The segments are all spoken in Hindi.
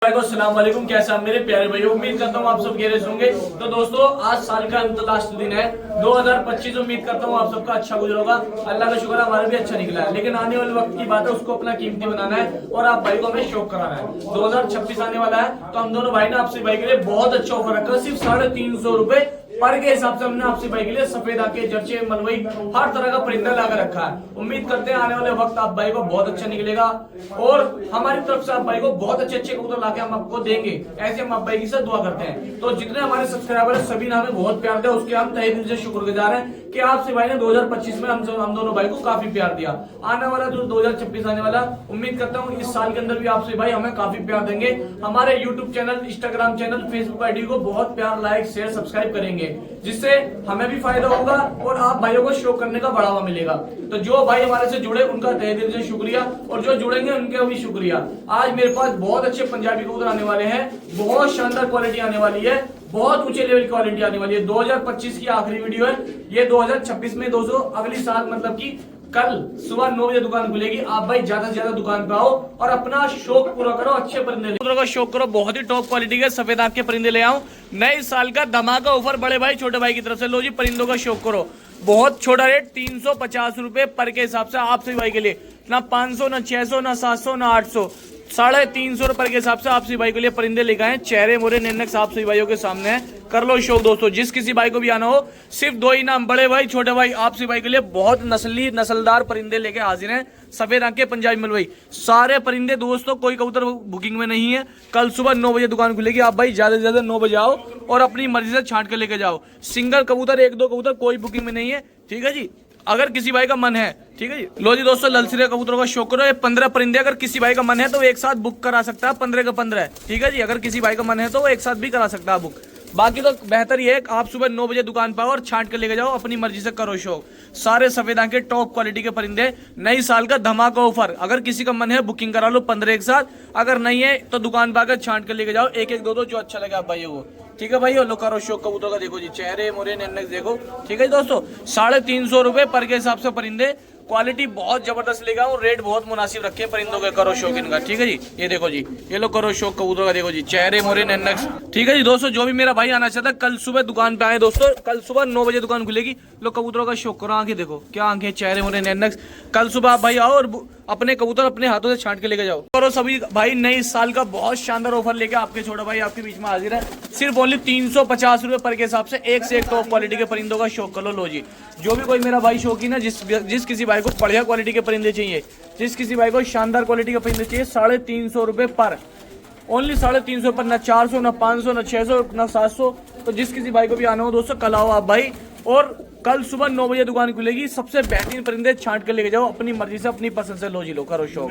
अस्सलाम वालेकुम। कैसे आप मेरे प्यारे भाई, उम्मीद करता हूँ आप सब खैरियत होंगे। तो दोस्तों आज साल का लास्ट दिन है 2025। उम्मीद करता हूँ आप सबका अच्छा गुजरा होगा। अल्लाह का शुक्र है हमारा भी अच्छा निकला है, लेकिन आने वाले वक्त की बात है, उसको अपना कीमती बनाना है और आप भाई को हमें शौक कराना है। 2026 आने वाला है तो हम दोनों भाई ने आपसे भाई के लिए बहुत अच्छा ऑफर रखा है। सिर्फ 350 रुपए पर के हिसाब से हमने आपसे भाई के लिए सफेद आंखें, जर्चे, मलवई हर तरह का परिंदा लाकर रखा है। उम्मीद करते हैं आने वाले वक्त आप भाई को बहुत अच्छा निकलेगा और हमारी तरफ से आप भाई को बहुत अच्छे अच्छे कबूतर लाके हम आपको देंगे। ऐसे हम आप भाई की से दुआ करते हैं। तो जितने हमारे सब्सक्राइबर है सभी ने हमें बहुत प्यार दिया, उसके हम तहे दिल से शुक्रगुजार हैं कि आपसे भाई ने 2025 में हम दोनों भाई को काफी प्यार दिया। आने वाला जो 2026 आने वाला, उम्मीद करता हूँ इस साल के अंदर भी आपसे भाई हमें काफी प्यार देंगे। हमारे YouTube channel, Instagram channel, Facebook ID को बहुत प्यार, लाइक, शेयर, सब्सक्राइब करेंगे, जिससे हमें भी फायदा होगा और आप भाइयों को शो करने का बढ़ावा मिलेगा। तो जो भाई हमारे से जुड़े उनका तहे दिल से शुक्रिया और जो जुड़ेंगे उनका भी शुक्रिया। आज मेरे पास बहुत अच्छे पंजाबी कबूतर आने वाले हैं, बहुत शानदार क्वालिटी आने वाली है, बहुत ऊंचे लेवल की क्वालिटी आने वाली है। 2025 की आखिरी वीडियो है ये। 2026 में दोस्तों अगली साल मतलब की कल सुबह 9 बजे दुकान खुलेगी। आप भाई ज्यादा से ज्यादा दुकान पे आओ और अपना शौक पूरा करो, अच्छे परिंदे का शौक करो। बहुत ही टॉप क्वालिटी के सफेद आंख के परिंदे ले आओ। नए साल का धमाका ऑफर बड़े भाई छोटे भाई की तरफ से। लो जी, परिंदों का शौक करो। बहुत छोटा रेट 350 रुपए पर के हिसाब से आप सभी भाई के लिए। ना 500, ना 600, ना 700, ना 800, 350 रुपए के हिसाब से आप सभी भाई के लिए परिंदे लेकर आए। चेहरे मोरे नैनक आप सभी भाइयों के सामने है। कर लो शौक दोस्तों। जिस किसी भाई को भी आना हो, सिर्फ दो ही नाम, बड़े भाई छोटे भाई, आप सभी भाई के लिए बहुत नस्लदार परिंदे लेके हाजिर हैं। सफेद आंखें, पंजाबी मलवई, सारे परिंदे दोस्तों। कोई कबूतर बुकिंग में नहीं है। कल सुबह 9 बजे दुकान खुलेगी। आप भाई ज्यादा से ज्यादा 9 बजे आओ और अपनी मर्जी से छांट के लेके जाओ। सिंगल कबूतर, 1-2 कबूतर, कोई बुकिंग में नहीं है। ठीक है जी, अगर किसी भाई का मन है, ठीक है जी। लो जी दोस्तों, ललसिरे कबूतरों का शौक करो। ये 15 परिंदे अगर किसी भाई का मन है तो एक साथ बुक करा सकता है। 15 का 15 है, ठीक है जी। अगर किसी भाई का मन है तो वो एक साथ भी करा सकता है बुक। बाकी तो बेहतर ये है आप सुबह 9 बजे दुकान पर आओ और छांट के लेके जाओ, अपनी मर्जी से करो शौक। सारे सफेद आंखें टॉप क्वालिटी के परिंदे, नई साल का धमाका ऑफर। अगर किसी का मन है बुकिंग करा लो 15 एक साथ, अगर नहीं है तो दुकान पर आकर छांट के लेके जाओ। एक एक दो जो अच्छा लगे आप भाई वो, ठीक है भाई। लो करो शौक कबूतर का। देखो जी, चेहरे मोरे नैनक देखो, ठीक है दोस्तों। 350 रुपए पर के हिसाब से परिंदे, क्वालिटी बहुत जबरदस्त लेगा और रेट बहुत मुनासिब रखे परिंदों के। करो शौक इनका, ठीक है जी। ये देखो जी, ये लो करो शौक कबूतर का। देखो जी, चेहरे मोरे नैनक, ठीक है जी दोस्तों। जो भी मेरा भाई आना चाहता है कल सुबह दुकान पे आए दोस्तों। कल सुबह 9 बजे दुकान खुलेगी। लो कबूतरों का शौक करो। आंखें देखो, क्या आंखें, चेहरे मोरे नैनक। कल सुबह आप भाई आओ और अपने कबूतर अपने हाथों से छांट के लेके जाओ। करो सभी भाई, नई साल का बहुत शानदार ऑफर लेके आपके छोटा भाई आपके बीच में हाजिर है। सिर्फ ओनली 350 रुपए पर के हिसाब से एक से एक टॉप क्वालिटी के परिंदों का शौक करो। लो जी, जो भी कोई मेरा भाई शौकीन है, जिस किसी भाई को बढ़िया क्वालिटी के परिंदे चाहिए, जिस किसी भाई को शानदार क्वालिटी के परिंदे चाहिए, 350 रुपए पर, ओनली 350 पर। ना 400, ना 500, ना 600, ना 700। तो जिस किसी भाई को भी आना हो दोस्तों, कल आओ आप भाई और कल सुबह 9 बजे दुकान खुलेगी। सबसे बेहतरीन परिंदे छांट कर लेके जाओ अपनी मर्जी से, अपनी पसंद से। लो जी, लो करो शौक,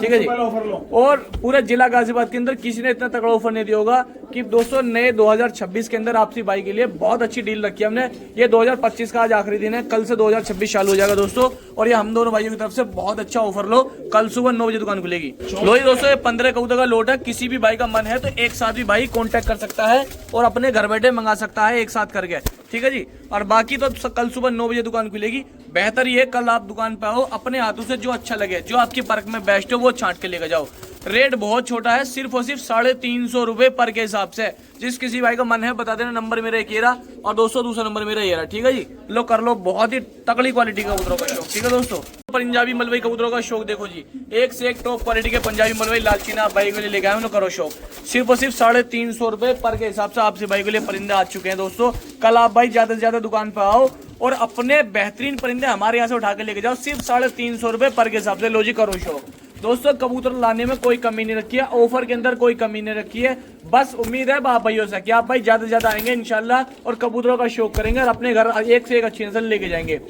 ठीक है जी। और पूरे जिला गाजियाबाद के अंदर किसी ने इतना तगड़ा ऑफर नहीं दिया होगा कि दोस्तों नए 2026 के अंदर आपसी भाई के लिए बहुत अच्छी डील रखी है हमने। ये 2025 का आज आखिरी दिन है, कल से 2026 चालू हो जाएगा दोस्तों। और ये हम दोनों भाइयों की तरफ से बहुत अच्छा ऑफर लो। कल सुबह 9 बजे दुकान खुलेगी। लो जी दोस्तों, ये 15 कबूतर का लोट है। किसी भी भाई का मन है तो एक साथ भी भाई कॉन्टेक्ट कर सकता है और अपने घर बैठे मंगा सकता है एक साथ करके, ठीक है जी। और बाकी तो कल सुबह 9 बजे दुकान खुलेगी। बेहतर ये कल आप दुकान पे आओ, अपने हाथों से जो अच्छा लगे, जो आपकी परख में बेस्ट हो वो छांट के लेकर जाओ। रेट बहुत छोटा है, सिर्फ और सिर्फ 350 रुपए पर के हिसाब से। जिस किसी भाई का मन है बता देना। नंबर मेरा एक ये रहा और दोस्तों दूसरा नंबर मेरा ये रहा, ठीक है जी। लो कर लो, बहुत ही तगड़ी क्वालिटी का कबूतरों का शौक, ठीक है दोस्तों। पंजाबी मलवई कबूतरों का शौक देखो जी, एक से एक टॉप क्वालिटी के पंजाबी मलवई लालचीना आप भाई के लिए लेके आए। लो करो शौक। सिर्फ और सिर्फ 350 रुपए पर के हिसाब से आपसे भाई के लिए परिंदे आ चुके हैं दोस्तों। कल आप भाई ज्यादा से ज्यादा दुकान पे आओ और अपने बेहतरीन परिंदे हमारे यहाँ से उठा के लेके जाओ। सिर्फ 350 रुपए पर के हिसाब से। लो जी, करो शौक दोस्तों। कबूतर लाने में कोई कमी नहीं रखी है, ऑफर के अंदर कोई कमी नहीं रखी है। बस उम्मीद है आप भाइयों से कि आप भाई ज्यादा से ज्यादा आएंगे इंशाल्लाह और कबूतरों का शौक करेंगे और अपने घर एक से एक अच्छी नस्ल लेके जाएंगे।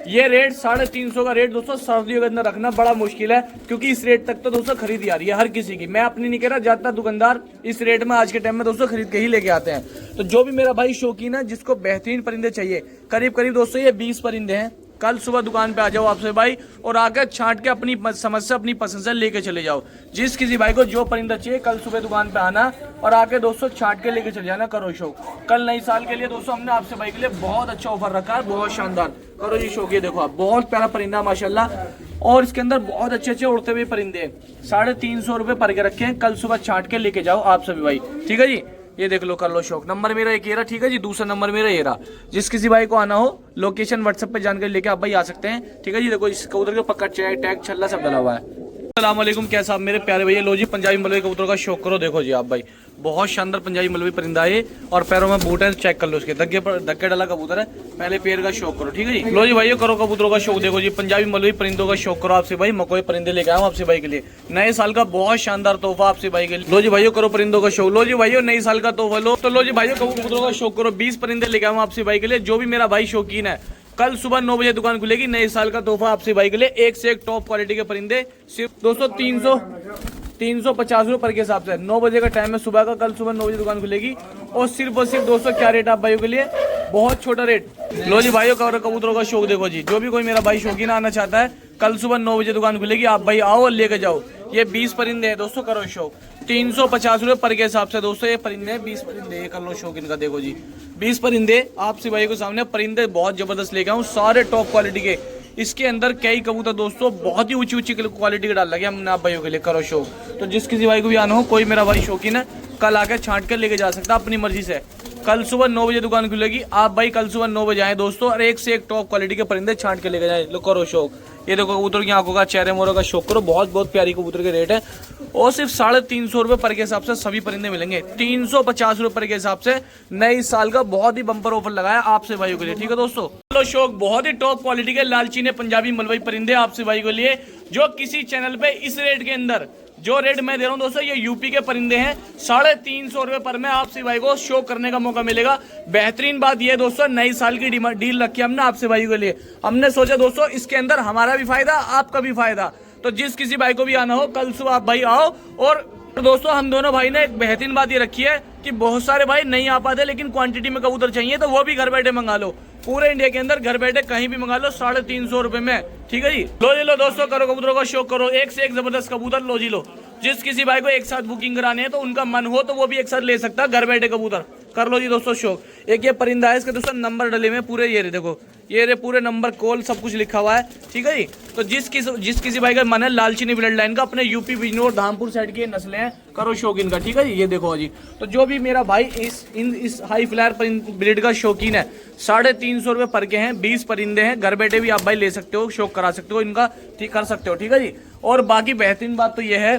ये रेट 350 का रेट दोस्तों सर्दियों के अंदर रखना बड़ा मुश्किल है, क्योंकि इस रेट तक तो दोस्तों खरीदी आ रही है हर किसी की। मैं अपनी नहीं कह रहा, ज्यादातर दुकानदार इस रेट में आज के टाइम में दोस्तों खरीद के ही लेके आते हैं। तो जो भी मेरा भाई शौकीन है, जिसको बेहतरीन परिंदे चाहिए, करीब करीब दोस्तों ये 20 परिंदे हैं। कल सुबह दुकान पे आ जाओ आपसे भाई, और आकर छांट के अपनी समझ से अपनी पसंद से लेके चले जाओ। जिस किसी भाई को जो परिंदा चाहिए कल सुबह दुकान पे आना और आके दोस्तों छांट के लेके चले जाना। करो शौक। कल नई साल के लिए दोस्तों हमने आपसे भाई के लिए बहुत अच्छा ऑफर रखा है, बहुत शानदार। करो जी शौक। ये देखो आप, बहुत प्यारा परिंदा माशाल्लाह, और इसके अंदर बहुत अच्छे अच्छे उड़ते हुए परिंदे हैं। 350 रुपए पर के रखे हैं, कल सुबह छांट के लेके जाओ आप सभी भाई, ठीक है जी। ये देख लो, कर लो शौक। नंबर मेरा एक ये रहा, ठीक है जी। दूसरा नंबर मेरा ये रहा। जिस किसी भाई को आना हो लोकेशन व्हाट्सएप पे जानकारी लेके आप भाई आ सकते हैं, ठीक है जी। देखो इस कबूतर के पकड़ टैग छल्ला सब डला हुआ है। अस्सलाम वालेकुम, कैसा आप मेरे प्यारे भैया। लो जी पंजाबी मलबे कबूतर का शौक करो। देखो जी आप भाई, बहुत शानदार पंजाबी मलबी परिंदा है, और पैरों में बूट है, चेक कर लो उसके। धक्के डाला कबूतर है, पहले पैर का शौक करो, ठीक है जी। लो जी भाई करो कबूतरों का शौक। देखो जी पंजाबी मलबी परिंदों का शौक करो आपसे भाई। मकोए परिंदे लेके आऊँ आपसे भाई के लिए, नए साल का बहुत शानदार तोहफा आपसे भाई के लिए। लो जी भाइयों करो परिंदों का शौक। लो जी भाइयों नई साल का तोहफा लो। तो लो जी भाइयों कबूतरों का शौक करो। 20 परिंदे लेके आऊँ आपसे भाई के लिए। जो भी मेरा भाई शौकीन है, कल सुबह 9 बजे दुकान खुलेगी। नए साल का तोहफा आपसे भाई के लिए, एक से एक टॉप क्वालिटी के परिंदे, सिर्फ दोस्तों 350 रुपए पर के हिसाब से। 9 बजे का टाइम है सुबह का, कल सुबह 9 बजे दुकान खुलेगी। और सिर्फ दोस्तों क्या रेट आप भाइयों के लिए, बहुत छोटा रेट। लो जी भाइयों कबूतरों का शौक देखो जी। जो भी कोई मेरा भाई शौकीन आना चाहता है, कल सुबह 9 बजे दुकान खुलेगी, आप भाई आओ और लेके जाओ। ये 20 परिंदे हैं दोस्तों, करो शौक। 350 रुपए पर के हिसाब से दोस्तों ये परिंदे हैं, 20 परिंदे। कर लो शौक इनका। देखो जी 20 परिंदे आपसे भाई को सामने। परिंदे बहुत जबरदस्त लेके आऊँ, सारे टॉप क्वालिटी के। इसके अंदर कई कबूतर दोस्तों बहुत ही ऊंची ऊंची क्वालिटी के डाल लगे हमने आप भाइयों के लिए। करो शौक। तो जिस किसी भाई को भी आना हो, कोई मेरा भाई शौकीन है, कल आके छांट कर लेके जा सकता है अपनी मर्जी से। कल सुबह 9 बजे दुकान खुलेगी, आप भाई कल सुबह 9 बजे आए दोस्तों, और एक से एक टॉप क्वालिटी के परिंदे छांट के लेके जाए। लो करो शौक। ये देखो कबूतर की आंखों का, चेहरे मोरों का शौक करो। बहुत बहुत प्यारी कबूतर के रेट है, और सिर्फ 350 रुपए पर के हिसाब से सभी परिंदे मिलेंगे। 350 रुपए के हिसाब से नई साल का बहुत ही बम्पर ऑफर लगाया आपसे भाइयों के लिए, ठीक है दोस्तों। लो शौक। बहुत ही टॉप क्वालिटी के लालचीने पंजाबी मलबई परिंदे आपसे भाई के लिए, जो किसी चैनल पे इस रेट के अंदर, जो रेट मैं दे रहा हूं दोस्तों, ये यूपी के परिंदे हैं। 350 रुपए पर में आपसे भाई को शो करने का मौका मिलेगा। बेहतरीन बात यह दोस्तों, नई साल की डील रखी हमने आपसे भाई के लिए। हमने सोचा दोस्तों इसके अंदर हमारा भी फायदा, आपका भी फायदा। तो जिस किसी भाई को भी आना हो, कल सुबह आप भाई आओ। और दोस्तों हम दोनों भाई ने एक बेहतरीन बात ये रखी है कि बहुत सारे भाई नहीं आ पाते, लेकिन क्वांटिटी में कबूतर चाहिए, तो वो भी घर बैठे मंगा लो। पूरे इंडिया के अंदर घर बैठे कहीं भी मंगा लो 350 रुपए में, ठीक है जी। लो जी लो दोस्तों, करो कबूतरों का शौक करो। एक से एक जबरदस्त कबूतर। लो जी लो। जिस किसी भाई को एक साथ बुकिंग करानी है, तो उनका मन हो तो वो भी एक साथ ले सकता है घर बैठे कबूतर। कर लो जी दोस्तों शौक। एक ये परिंदा है, इसके दोस्तों नंबर डले में पूरे, ये रे देखो, ये रे पूरे नंबर, कॉल सब कुछ लिखा हुआ है, ठीक है जी। तो जिस किसी भाई का मन है लालचीनी ब्लड लाइन का, अपने यूपी बिजनौर धामपुर साइड की नस्लें हैं, करो शौक इनका, ठीक है जी। ये देखो जी। तो जो भी मेरा भाई इस हाई फ्लायर ब्रीड का शौकीन है, 350 रुपए पर के हैं, 20 परिंदे हैं, घर बैठे भी आप भाई ले सकते हो, शौक करा सकते हो इनका, ठीक कर सकते हो, ठीक है जी। और बाकी बेहतरीन बात तो ये है,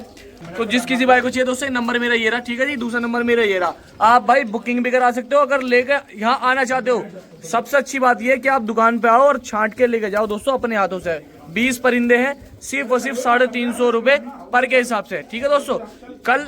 तो जिस किसी भाई को चाहिए दोस्तों, नंबर मेरा ये रहा, ठीक है जी। दूसरा नंबर मेरा ये रहा। आप भाई बुकिंग भी करा सकते हो अगर लेकर यहाँ आना चाहते हो। सबसे अच्छी बात ये है कि आप दुकान पे आओ और छांट के लेके जाओ दोस्तों अपने हाथों से। 20 परिंदे हैं, सिर्फ और सिर्फ 350 रुपए पर के हिसाब से, ठीक है दोस्तों। कल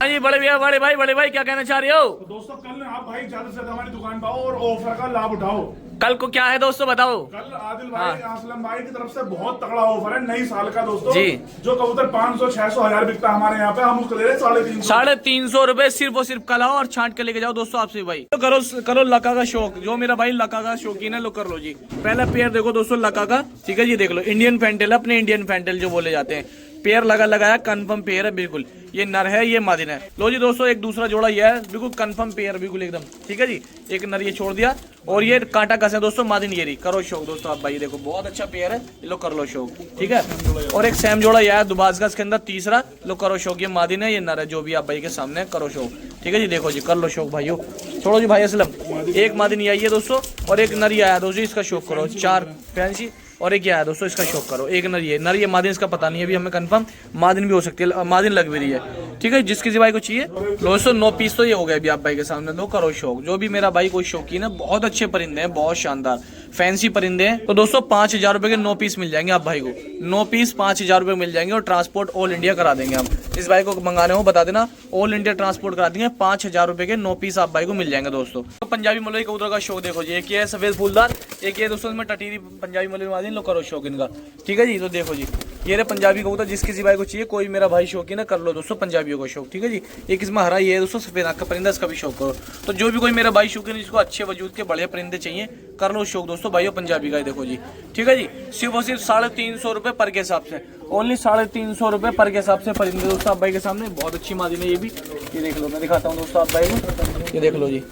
जी बड़े भैया, बड़े भाई क्या कहना चाह रहे हो? तो दोस्तों कल आप भाई ज्यादा से ज्यादा हमारी दुकान पे आओ और ऑफर का लाभ उठाओ। कल को क्या है दोस्तों बताओ? कल आदिल भाई, असलम भाई की तरफ से बहुत तगड़ा ऑफर है नई साल का दोस्तों जी। जो कबूतर 500, 600, 1000 बिकता है हमारे यहाँ पे, हम उसको ले रहे हैं 350। 350 रुपए सिर्फ और सिर्फ कल आओ और छांट के लेके जाओ दोस्तों आपसे भाई। तो करो लका का शौक। जो मेरा भाई लका का शौकीन है, लो कर लो जी। पहला पेयर देखो दोस्तों लका का, ठीक है जी। देख लो इंडियन फैंटेल, अपने इंडियन फैंटेल जो बोले जाते हैं। पेयर लगाया, कंफर्म पेयर है बिल्कुल। ये नर है, ये मादिन है। लो जी दोस्तों, एक दूसरा जोड़ा ये है, बिल्कुल कंफर्म पेयर, बिल्कुल एकदम, ठीक है जी। एक नर ये छोड़ दिया, और ये कांटा कस है दोस्तों, मादिन ये रही। करो शौक दोस्तों आप भाई, देखो बहुत अच्छा पेयर है, लो कर लो शौक, ठीक है। और एक सैम जोड़ा यह है दुबास का, इसके अंदर तीसरा, लो करो शौक। ये मादिन है, ये नर है, जो भी आप भाई के सामने, करो शौक, ठीक है जी। देखो जी, कर लो शौक भाइयों। छोड़ो जी भाई असलम। एक मादिन ये आई है दोस्तों, और एक नर ये आया दोस्तों, इसका शौक करो। 4 फैंसी, और एक क्या है दोस्तों, इसका शौक करो। एक नर ये मादिन, इसका पता नहीं है अभी हमें कंफर्म, मादिन भी हो सकती है, मादिन लग भी रही है, ठीक है। जिस किसी भाई को चाहिए दोस्तों 9 पीस तो ये हो गए अभी आप भाई के सामने, लो करो शौक। जो भी मेरा भाई कोई शौकीन है, बहुत अच्छे परिंदे हैं, बहुत शानदार फैंसी परिंदे हैं। तो दोस्तों 5000 रुपए के 9 पीस मिल जाएंगे आप भाई को। 9 पीस 5000 रुपए मिल जाएंगे, और ट्रांसपोर्ट ऑल इंडिया करा देंगे हम। इस भाई को मंगाने हो बता देना, ऑल इंडिया ट्रांसपोर्ट करा देंगे। 5000 रुपए के 9 पीस आप भाई को मिल जाएंगे दोस्तों। तो पंजाबी मलबई कबूतर का शौक देखो जी। एक ये है सफेद फूलदार, एक ये दोस्तों इसमें टटीरी पंजाबी मलबई मादिन, लो करो शौक इनका, ठीक है जी। तो देखो जी, ये रहे पंजाबी कबूतर, जिस किसी भाई को चाहिए, कोई मेरा भाई शौकीन है कर लो दोस्तों पंजाबियों का शौक। ठीक है जी, एक इसमें हरा ये है दोस्तों सफेद आंख का परिंदा, इसका भी शौक करो। तो जो भी कोई मेरा भाई शौकीन है जिसको अच्छे वजूद के बड़े परिंदे चाहिए कर लो शौक दोस्तों भाइयों पंजाबी का। देखो जी ठीक है जी, सिर्फ और सिर्फ 350 रुपये पर के हिसाब से, ओनली 350 रुपये पर के हिसाब से परिंदे दोस्तों आप भाई के सामने। बहुत अच्छी मादिन है ये भी, ये देख लो, मैं दिखाता हूँ दोस्तों आप भाई को, ये देख लो जी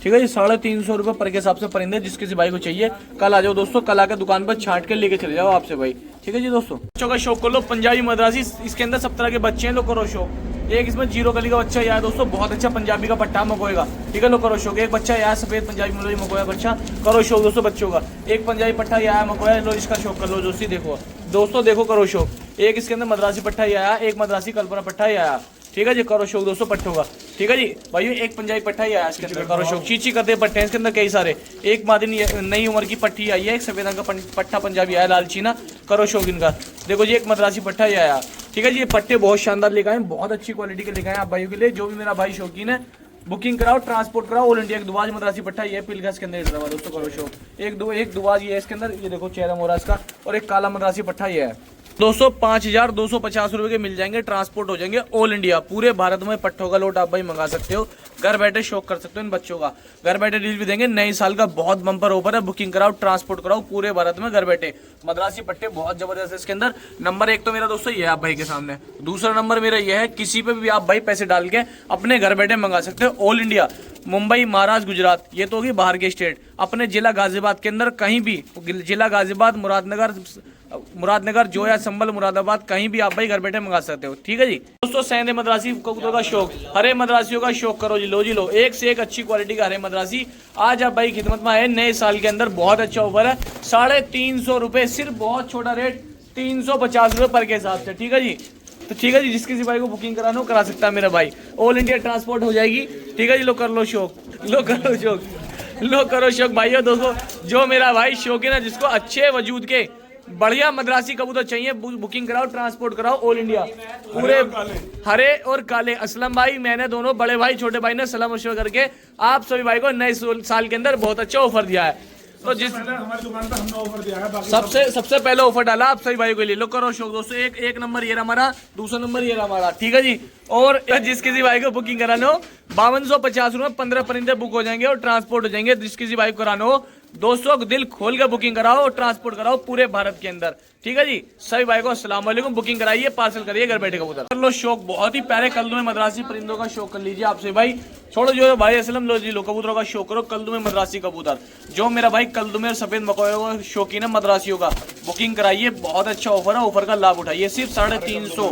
ठीक है जी। 350 रुपये पर के हिसाब से परिंदे, जिस किसी भाई को चाहिए कल आ जाओ दोस्तों, कल आकर दुकान पर छांट के लेके चले जाओ आपसे भाई। ठीक है जी दोस्तों, बच्चों का शौक कर लो पंजाबी मद्रासी, इसके अंदर सब तरह के बच्चे हैं, लो करो शौक। एक इसमें जीरो कली का बच्चा यार दोस्तों, बहुत अच्छा पंजाबी का पट्टा मकोएगा। ठीक है, लो करो शौक। एक बच्चा यार सफेद पंजाबी मुर्गी मकोया बच्चा, करो शौक दोस्तों बच्चों का। एक पंजाबी पट्टा आया मकोया, लो इसका शौक कर लो दोस्तों। देखो दोस्तों देखो करो शौक। एक इसके अंदर मद्रासी पट्टा आया, एक मद्रासी कल्पना पट्टा आया। ठीक है जी, करो शौक दोस्तों पट्टों का। ठीक है जी भाइयों, एक पंजाबी पट्टा ही आया इसके अंदर, करो शौक। चीची करते पट्टे हैं इसके अंदर कई सारे। एक मादिन नई उम्र की पट्टी आई है, एक सफेद रंग का पट्टा पंजाबी आया लाल चीना, करो शौक इनका। देखो जी एक मद्रासी पट्टा ही आया। ठीक है जी, ये पट्टे बहुत शानदार लेकर आए, बहुत अच्छी क्वालिटी के लेकर आए आप भाइयों के लिए। जो भी मेरा भाई शौकीन है बुकिंग कराओ, ट्रांसपोर्ट कराओ ऑल इंडिया। एक दुबाज मद्रासी पट्टा ये पिलगा इसके अंदर हैदराबाद दोस्तों, करो शौक। एक दुबाज ये है इसके अंदर, ये देखो चेहरा मोरा इसका, और एक काला मद्रासी पट्टा ये है दोस्तों। 5250 रुपए के मिल जाएंगे, ट्रांसपोर्ट हो जाएंगे ऑल इंडिया, पूरे भारत में पट्टों का लोट आप भाई मंगा सकते हो, घर बैठे शौक कर सकते हो इन बच्चों का। घर बैठे डील भी देंगे, नए साल का बहुत बम्पर ऑफर है। बुकिंग कराओ, ट्रांसपोर्ट कराओ पूरे भारत में घर बैठे। मद्रासी पट्टे बहुत जबरदस्त है इसके अंदर। नंबर 1 तो मेरा दोस्तों ये है आप भाई के सामने। दूसरा नंबर मेरा ये है, किसी पे भी आप भाई पैसे डाल के अपने घर बैठे मंगा सकते हो ऑल इंडिया। मुंबई, महाराष्ट्र, गुजरात, ये तो होगी बाहर के स्टेट। अपने जिला गाजियाबाद के अंदर कहीं भी, जिला गाजियाबाद, मुरादनगर, जोया, संभल, मुरादाबाद, कहीं भी आप भाई घर बैठे मंगा सकते हो। ठीक है जी दोस्तों, सैंधे मद्रासी कबूतरों का शौक, हरे मद्रासियों का शौक करो जी। लो जी लो, एक से एक अच्छी क्वालिटी का हरे मद्रासी आज आप भाई खिदमत में आए नए साल के अंदर। बहुत अच्छा ऑफर है, 350 रुपए, सिर्फ बहुत छोटा रेट 350 रुपए पर के हिसाब से। ठीक है जी, तो ठीक है जी, जिस किसी भाई को बुकिंग कराना हो करा सकता है मेरा भाई, ऑल इंडिया ट्रांसपोर्ट हो जाएगी। ठीक है जी, लो कर लो शौक, लो करो शौक, लो करो शौक भाइयों दोस्तों। जो मेरा भाई शौकीन है, जिसको अच्छे वजूद के बढ़िया मद्रासी कबूतर चाहिए, बुकिंग कराओ, ट्रांसपोर्ट कराओ ऑल इंडिया, पूरे हरे और काले। असलम भाई, मैंने दोनों बड़े भाई छोटे भाई ने सलाह मशवरा करके आप सभी भाई को नए साल के अंदर बहुत अच्छा ऑफर दिया है। तो जिस हमारी दुकान पर हमने ऑफर दिया है, सबसे पहले ऑफर डाला आप सभी भाई के लिए। लो करो शौक दोस्तों। एक नंबर ये रहा हमारा, दूसरा नंबर ये रहा हमारा। ठीक है जी, और जिस किसी भाई को बुकिंग कराना हो 5250 रुपए 15 परिंदे बुक हो जाएंगे और ट्रांसपोर्ट हो जाएंगे। जिस किसी भाई को कराना हो दोस्तों दिल खोल के बुकिंग कराओ और ट्रांसपोर्ट कराओ पूरे भारत के अंदर। ठीक है जी, सभी भाई को अस्सलाम वालेकुम। बुकिंग कराइए, पार्सल करिए घर बैठे कबूतर। कर लो शौक, बहुत ही प्यारे कल्दू में मद्रासी परिंदों का शौक कर लीजिए आपसे भाई। छोड़ो जो भाई असलम, लो जी लो कबूतरों का शौक करो, कल्दू में मद्रासी कबूतर। जो मेरा भाई कल्दू में और सफेद मकोए शौकीन है मद्रासियों का, बुकिंग कराइए, बहुत अच्छा ऑफर है, ऑफर का लाभ उठाइए। सिर्फ 350,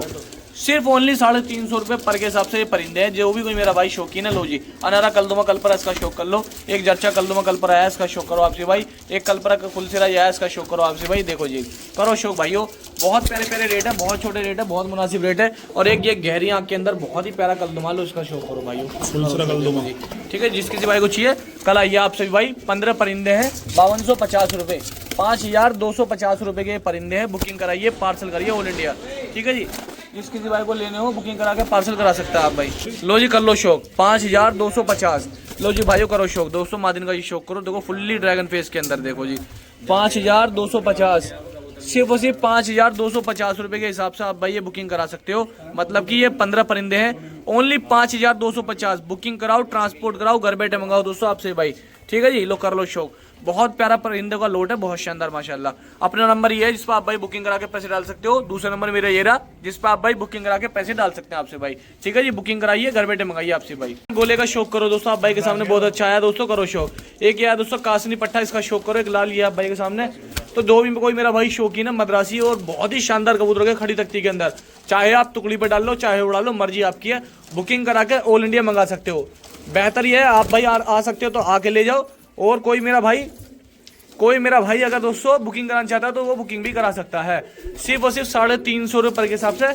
सिर्फ ओनली 350 रुपए पर के हिसाब से ये परिंदे हैं। जो भी कोई मेरा भाई शौकीन है, लो जी अनारा कल्दुमा कल्परा इसका शौक कर लो। एक जर्चा कल्दुमा कल्परा आया, इसका शौक करो आपसे भाई। एक कल्परा का फुलसिरा आया, इसका शौक करो आपसे भाई। देखो जी करो शौक भाइयों, बहुत प्यारे प्यारे रेट है, बहुत छोटे रेट है, बहुत मुनासिब रेट है। और एक ये गहरी आंख के अंदर बहुत ही प्यारा कल्दुमा, लो इसका शौक करो भाइयों, फुलसिरा कल्दुमा। ठीक है, जिस किसी भाई को चाहिए कल आइए आप सभी भाई। 15 परिंदे हैं, 5250 रुपए, 5250 रुपए के परिंदे हैं। बुकिंग कराइए, पार्सल करिए ऑल इंडिया। ठीक है जी, जिस किसी भाई को लेने हो बुकिंग करा के पार्सल करा सकता है आप भाई। लो जी कर लो शौक, 5250। लो जी भाइयों करो शौक, दोस्तों मादिन का ये शौक करो। देखो फुल्ली ड्रैगन फेस के अंदर, देखो जी 5250, सिर्फ और सिर्फ 5250 रुपए के हिसाब से आप भाई ये बुकिंग करा सकते हो। मतलब कि ये 15 परिंदे हैं, ओनली 5250। बुकिंग कराओ, ट्रांसपोर्ट कराओ, घर बैठे मंगाओ दोस्तों आपसे भाई। ठीक है जी, लो कर लो शौक। बहुत प्यारा परिंदे का लोट है, बहुत शानदार माशाल्लाह। अपना नंबर ये है जिस पर आप भाई बुकिंग करा के पैसे डाल सकते हो। दूसरा नंबर मेरा ये रहा जिस पर आप भाई बुकिंग करा के पैसे डाल सकते हैं आपसे भाई। ठीक है जी, बुकिंग कराइए, घर बैठे मंगाइए आपसे भाई। गोले का शौक करो दोस्तों, आप भाई के सामने बहुत अच्छा आया दोस्तों, करो शौक। एक ये है दोस्तों कासनी पट्टा, इसका शौक करो। एक लाल ये आप भाई के सामने। तो जो भी कोई मेरा भाई शौकीन है मद्रासी और बहुत ही शानदार कबूतर के खड़ी तख्ती के अंदर, चाहे आप टुकड़ी पे डाल लो, चाहे उड़ा लो, मर्जी आपकी है। बुकिंग करा के ऑल इंडिया मंगा सकते हो। बेहतर ये है आप भाई आ सकते हो तो आके ले जाओ। और कोई मेरा भाई अगर दोस्तों बुकिंग कराना चाहता है तो वो बुकिंग भी करा सकता है। सिर्फ और सिर्फ 350 रुपए के हिसाब से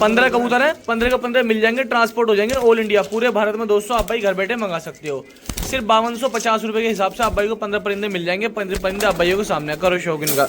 15 कबूतर है, 15 के 15 मिल जाएंगे, ट्रांसपोर्ट हो जाएंगे ऑल इंडिया, पूरे भारत में दोस्तों आप भाई घर बैठे मंगा सकते हो। सिर्फ 5250 रुपए के हिसाब से आप भाई को 15 परिंदे मिल जाएंगे। 15 परिंदे आप भाइयों के सामने, करो शौक इनका।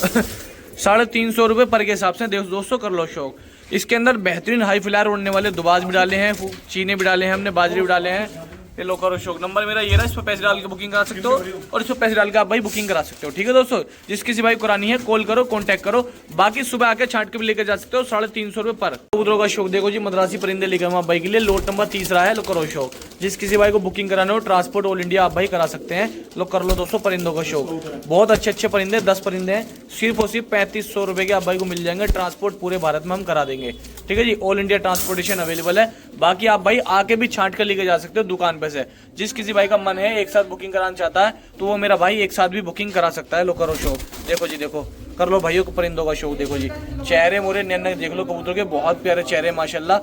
350 रुपए पर के हिसाब से दोस्तों कर लो शौक। इसके अंदर बेहतरीन हाई फ्लायर उड़ने वाले दुबाज भी डाले हैं, चीने भी डाले हैं हमने, बाजरे भी डाले हैं, ये लो करो शौक, नंबर मेरा ये रहा, इस पर पैसे डाल के बुकिंग करा सकते हो और इस पर पैसे डाल के आप भाई बुकिंग करा सकते हो। ठीक है दोस्तों, जिस किसी भाई को करानी है कॉल करो, कॉन्टैक्ट करो। बाकी सुबह आके छांट के भी लेकर जा सकते हो 350 रुपए पर। कबूतरों का शौक देखो जी, मद्रासी परिंदे लेकर हम आप भाई के लिए लोट नंबर 30 है। लो करो शौक, जिस किसी भाई को बुकिंग कराना हो ट्रांसपोर्ट ऑल इंडिया आप भाई करा सकते हैं। लो कर लो दोस्तों परिंदों का शौक, बहुत अच्छे अच्छे परिंदे, 10 परिंदे हैं, सिर्फ और सिर्फ 3500 रुपए के आप भाई को मिल जाएंगे। ट्रांसपोर्ट पूरे भारत में हम करा देंगे। ठीक है जी, ऑल इंडिया ट्रांसपोर्टेशन अवेलेबल है। बाकी आप भाई आके भी छांट कर लेके जा सकते हो दुकान पे से। जिस किसी भाई का मन है एक साथ बुकिंग कराना चाहता है तो वो मेरा भाई एक साथ भी बुकिंग करा सकता है। लो करो शौक, देखो जी देखो, कर लो भाइयों को परिंदों का शौक। देखो जी चेहरे मोरे नैन देख लो कबूतर के, बहुत प्यारे चेहरे माशाल्लाह।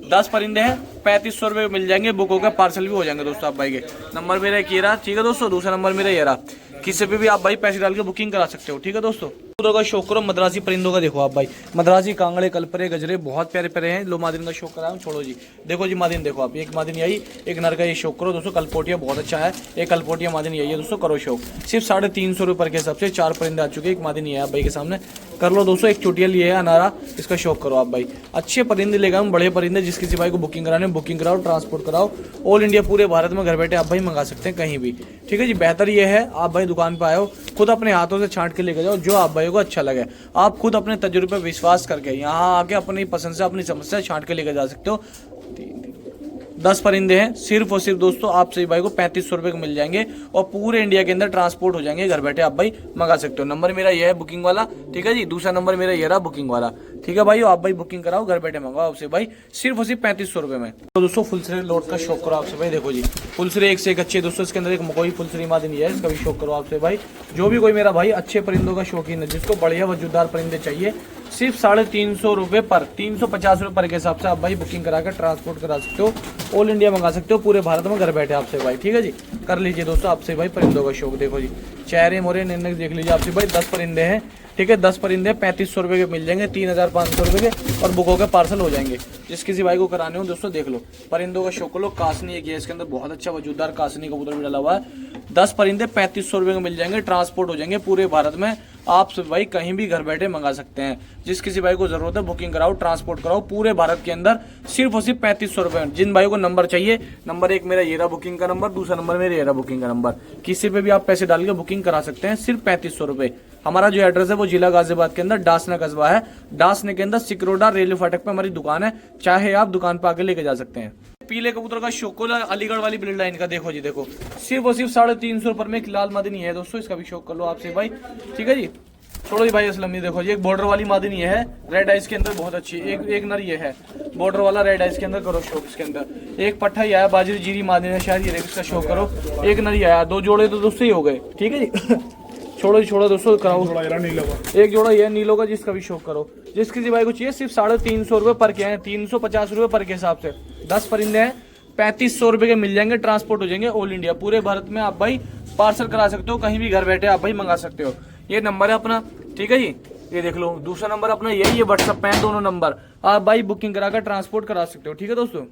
10 परिंदे हैं, 3500 रुपए मिल जाएंगे, बुक होकर पार्सल भी हो जाएंगे दोस्तों आप भाई के। नंबर मेरा एक ये रहा, ठीक है दोस्तों। दूसरा नंबर मेरा ये रहा, किसी पे भी आप भाई पैसे डाल के बुकिंग करा सकते हो। ठीक है दोस्तों, कबूतरों का शौक करो, मद्रासी परिंदों का देखो आप भाई, मद्रासी कांगड़े कलपरे गजरे बहुत प्यारे प्यारे हैं। लो मादिन का शौक कराया, छोड़ो जी। देखो जी मादिन देखो आप, एक मादिन आई, एक नर का ये शौक करो दोस्तों। कलपोटिया बहुत अच्छा है, एक कलपोटिया मादिन यही है दोस्तों, करो शौक। सिर्फ 350 रुपए पर के हिसाब से 4 परिंदे आ चुके हैं, एक मादिन ये है आप भाई के सामने, कर लो दोस्तों। एक चुटिया लिए है अनारा, इसका शौक करो आप भाई। अच्छे परिंदे लेगा हम, बड़े परिंदे, जिस किसी भाई को बुकिंग कराने बुकिंग कराओ, ट्रांसपोर्ट कराओ, ऑल इंडिया पूरे भारत में घर बैठे आप भाई मंगा सकते हैं कहीं भी। ठीक है जी, बेहतर ये है आप भाई दुकान पे आयो, खुद अपने हाथों से छांट के लेके जाओ, जो आप भाई को अच्छा लगे। आप खुद अपने तजुर्बे पर विश्वास करके यहाँ आके अपनी पसंद से अपनी समस्या छांट के लेके जा सकते हो। 10 परिंदे हैं, सिर्फ और सिर्फ दोस्तों आप सही भाई को 3500 रुपए को मिल जाएंगे और पूरे इंडिया के अंदर ट्रांसपोर्ट हो जाएंगे, घर बैठे आप भाई मंगा सकते हो। नंबर मेरा ये है बुकिंग वाला, ठीक है जी। दूसरा नंबर मेरा ये रहा बुकिंग वाला, ठीक है भाई। आप भाई बुकिंग कराओ, घर बैठे मंगाओ आपसे भाई, सिर्फ और सिर्फ 3500 रुपए में। तो दोस्तों फुलसरे लोट का शौक करो आपसे भाई, देखो जी फुलसरे एक से एक अच्छे दोस्तों। इसके अंदर एक मकोई फुलसरी मादिन है, इसका भी शौक करो आपसे भाई। जो भी कोई मेरा भाई अच्छे परिंदों का शौकीन है, जिसको बढ़िया वजूदार परिंदे चाहिए, सिर्फ 350 रुपए पर, 350 रुपए पर के हिसाब से आप भाई बुकिंग करा कर ट्रांसपोर्ट करा सकते हो, ऑल इंडिया मंगा सकते हो, पूरे भारत में घर बैठे आपसे भाई। ठीक है जी, कर लीजिए दोस्तों आपसे भाई परिंदों का शौक। देखो जी चेहरे मोरे नैन देख लीजिए आपसे भाई, 10 परिंदे हैं, ठीक है। 10 परिंदे 3500 रुपए के मिल जाएंगे, 3500 रुपए के, और बुक होकर पार्सल हो जाएंगे। जिस किसी भाई को कराने हो दोस्तों देख लो, परिंदों का शौक लो। कासनी एक है इसके अंदर, बहुत अच्छा वजूदार कासनी कबूतर भी डाला हुआ है। 10 परिंदे 3500 रुपए के मिल जाएंगे, ट्रांसपोर्ट हो जाएंगे पूरे भारत में। आप सब भाई कहीं भी घर बैठे मंगा सकते हैं। जिस किसी भाई को जरूरत है बुकिंग कराओ, ट्रांसपोर्ट कराओ पूरे भारत के अंदर, सिर्फ और सिर्फ 3500 रुपए। जिन भाई को नंबर चाहिए, नंबर एक मेरा ये रहा बुकिंग का नंबर, दूसरा नंबर मेरा ये रहा बुकिंग का नंबर, किसी पे भी आप पैसे डाल के बुकिंग करा सकते हैं, सिर्फ 3500 रुपए। हमारा जो एड्रेस है वो जिला गाजियाबाद के अंदर डासना कस्बा है, डासने के अंदर सिकरोडा रेलवे फाटक पे हमारी दुकान है, चाहे आप दुकान पे आके लेके जा सकते हैं। पीले कबूतर का शौक अलीगढ़ वाली ब्रिड लाइन का, देखो जी देखो, सिर्फ और सिर्फ 350 रुपए में एक लाल मादिनी है दोस्तों, इसका भी शौक कर लो आपसे भाई। ठीक है जी, छोड़ो जी भाई असलम, ये देखो जी एक बॉर्डर वाली मादिनी है, रेड आइस के अंदर बहुत अच्छी, एक नर ये है बॉर्डर वाला रेड आइस के अंदर, करो शौक इसके अंदर। एक पट्ठा ही आया बाजरी जीरी मादिनी है शायद, ये इसका शौक करो। एक नर ही आया, 2 जोड़े तो दोस्तों ही हो गए। ठीक है जी छोड़ो जी छोड़ो दोस्तों, कराओ एक जोड़ा ये नीलो का, जिसका भी शौक करो। जिस किसी भाई को चाहिए सिर्फ 350 रुपए पर के हैं, 350 रुपए पर के हिसाब से 10 परिंदे हैं, 3500 रुपए के मिल जाएंगे, ट्रांसपोर्ट हो जाएंगे ऑल इंडिया, पूरे भारत में आप भाई पार्सल करा सकते हो, कहीं भी घर बैठे आप भाई मंगा सकते हो। ये नंबर है अपना, ठीक है जी, ये देख लो। दूसरा नंबर अपना यही है, व्हाट्सएप पे है दोनों नंबर, आप भाई बुकिंग करा कर ट्रांसपोर्ट करा सकते हो। ठीक है दोस्तों।